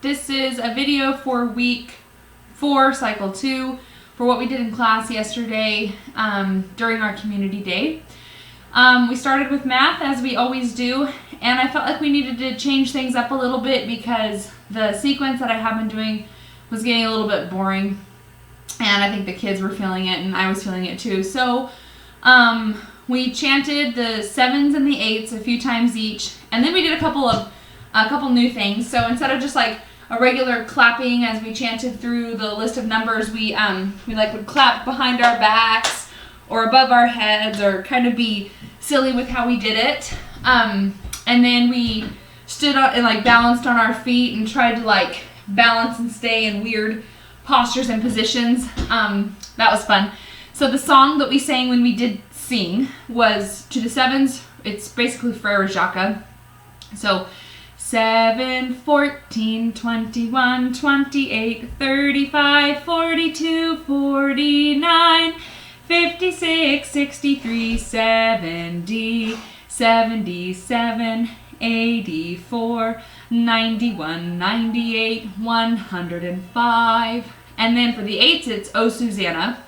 This is a video for week 4, cycle 2, for what we did in class yesterday during our community day. We started with math, as we always do, and I felt like we needed to change things up a little bit because the sequence that I have been doing was getting a little bit boring, and I think the kids were feeling it, and I was feeling it too. So we chanted the 7s and the 8s a few times each, and then we did a couple new things. So instead of just like a regular clapping as we chanted through the list of numbers, we would clap behind our backs or above our heads, or kind of be silly with how we did it. And then we stood up and balanced on our feet and tried to balance and stay in weird postures and positions. That was fun. So the song that we sang when we did sing was to the 7s. It's basically Frere Jacques. So 7, 14, 21, 28, 35, 42, 49, 56, 63, 70, 77, 84, 91, 98, 105. And then for the 8s, it's Oh Susanna.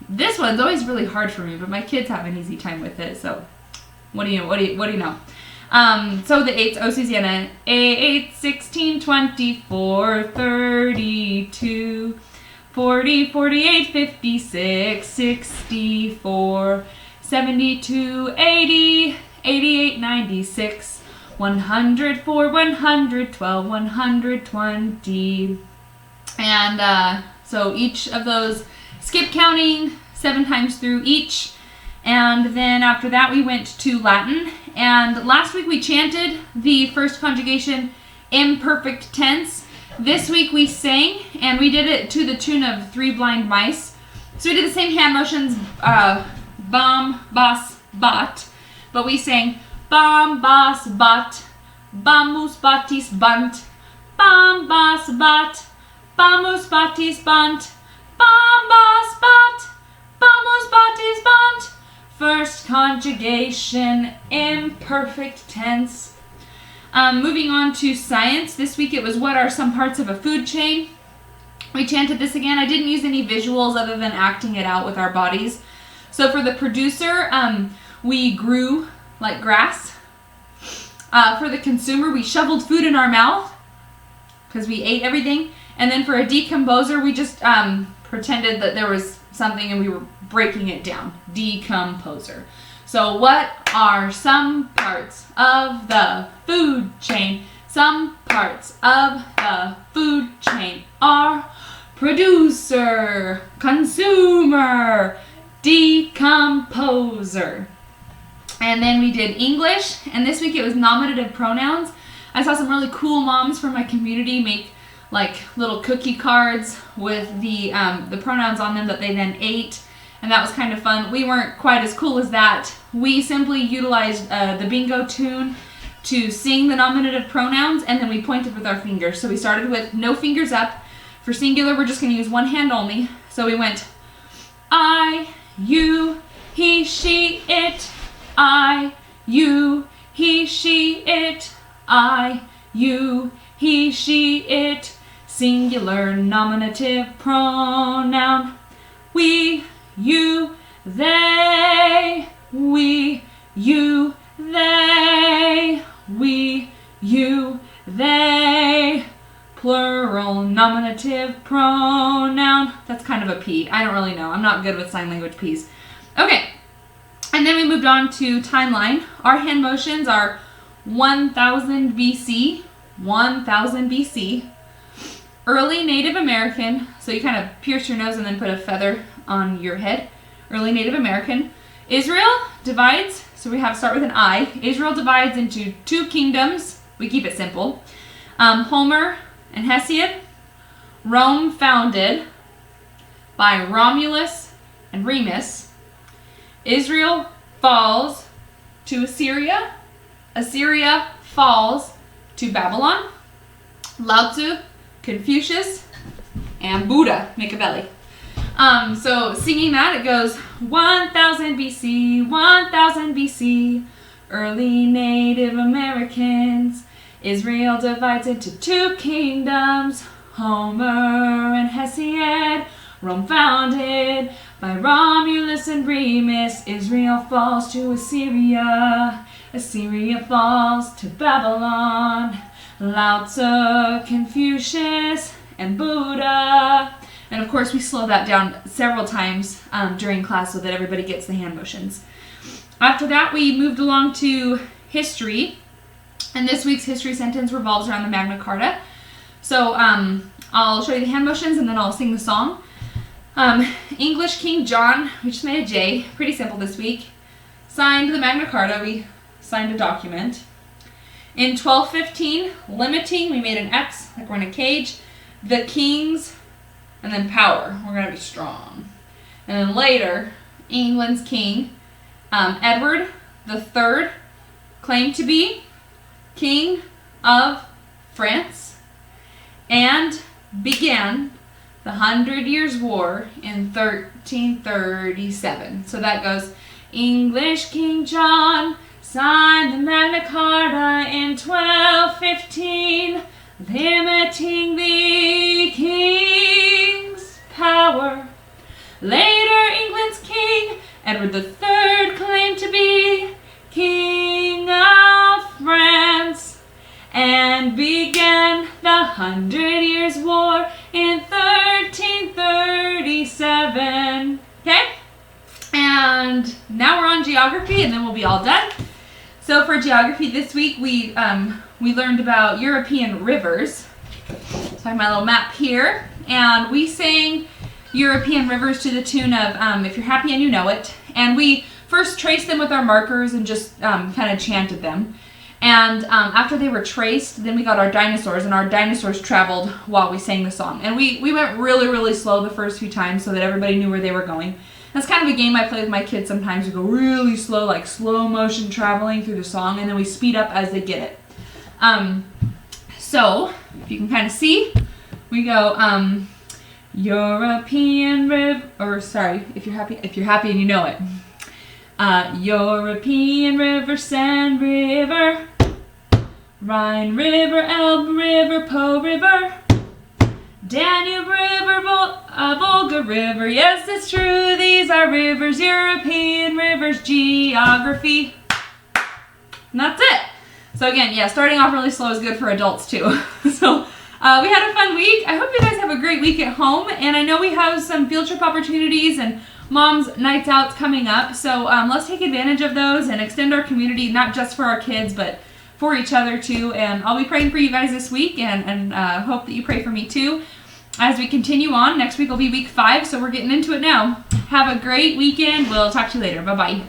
This one's always really hard for me, but my kids have an easy time with it. So what do you know? So the 8s, Oh Susanna, 8, 16, 24, 32, 40, 48, 56, 64, 72, 80, 88, 96, 104, 112, 120. And so each of those, skip counting 7 times through each. And then after that we went to Latin. And last week we chanted the first conjugation imperfect tense. This week we sang, and we did it to the tune of Three Blind Mice. So we did the same hand motions, bam, bas, bat, but we sang bam, bas, bat, bamus, batis, bant, bam, bas, bat, bamus, batis, bant, bam, bas, bat, bamus, batis, bant. First conjugation, imperfect tense. Moving on to science. This week it was what are some parts of a food chain. We chanted this again. I didn't use any visuals other than acting it out with our bodies. So for the producer, we grew like grass. For the consumer, we shoveled food in our mouth because we ate everything. And then for a decomposer, we just pretended that there was something and we were breaking it down. Decomposer. So what are some parts of the food chain? Some parts of the food chain are producer, consumer, decomposer. And then we did English, and this week it was nominative pronouns. I saw some really cool moms from my community make little cookie cards with the pronouns on them that they then ate, and that was kind of fun. We weren't quite as cool as that. We simply utilized the bingo tune to sing the nominative pronouns, and then we pointed with our fingers. So we started with no fingers up. For singular, we're just going to use one hand only. So we went I, you, he, she, it. I, you, he, she, it. I, you, he, she, it. Singular nominative pronoun. We, you, they. We, you, they. We, you, they. Plural nominative pronoun. That's kind of a P. I don't really know. I'm not good with sign language P's. Okay. And then we moved on to timeline. Our hand motions are 1000 BC. 1000 BC. Early Native American, so you kind of pierce your nose and then put a feather on your head. Early Native American. Israel divides, so we have to start with an I. Israel divides into 2 kingdoms. We keep it simple. Homer and Hesiod. Rome founded by Romulus and Remus. Israel falls to Assyria. Assyria falls to Babylon. Lao Tzu, Confucius, and Buddha, Machiavelli. So singing that, it goes 1000 BC, 1000 BC, early Native Americans. Israel divides into two kingdoms, Homer and Hesiod. Rome founded by Romulus and Remus. Israel falls to Assyria. Assyria falls to Babylon. Lao Tzu, Confucius, and Buddha. And of course we slow that down several times during class so that everybody gets the hand motions. After that we moved along to history. And this week's history sentence revolves around the Magna Carta. So I'll show you the hand motions and then I'll sing the song. English King John, we just made a J, pretty simple this week, signed the Magna Carta. We signed a document. In 1215, limiting, we made an X, like we're in a cage. The kings, and then power, we're going to be strong. And then later, England's king, Edward III, claimed to be King of France, and began the 100 Years' War in 1337. So that goes, English King John signed the Magna Carta in 1215, limiting the king's power. Later, England's king, Edward III, claimed to be King of France, and began the 100 Years' War in 1337. Okay? And now we're on geography, and then we'll be all done. So for geography this week, we learned about European rivers. So I have my little map here, and we sang European rivers to the tune of If You're Happy and You Know It. And we first traced them with our markers and just kind of chanted them. And after they were traced, then we got our dinosaurs, and our dinosaurs traveled while we sang the song. And we went really, really slow the first few times so that everybody knew where they were going. That's kind of a game I play with my kids sometimes. We go really slow, like slow motion traveling through the song, and then we speed up as they get it. So, if you can kind of see, we go, European river, or sorry, if you're happy and you know it. European river, Seine river, Rhine river, Elbe river, Po river, Danube river, Volga river. Yes, it's true, these are rivers, European rivers, geography. And that's it. So again, yeah, starting off really slow is good for adults too. So we had a fun week. I hope you guys have a great week at home. And I know we have some field trip opportunities and mom's nights out coming up. So let's take advantage of those and extend our community, not just for our kids, but for each other too. And I'll be praying for you guys this week, and hope that you pray for me too. As we continue on, next week will be week 5, so we're getting into it now. Have a great weekend. We'll talk to you later. Bye-bye.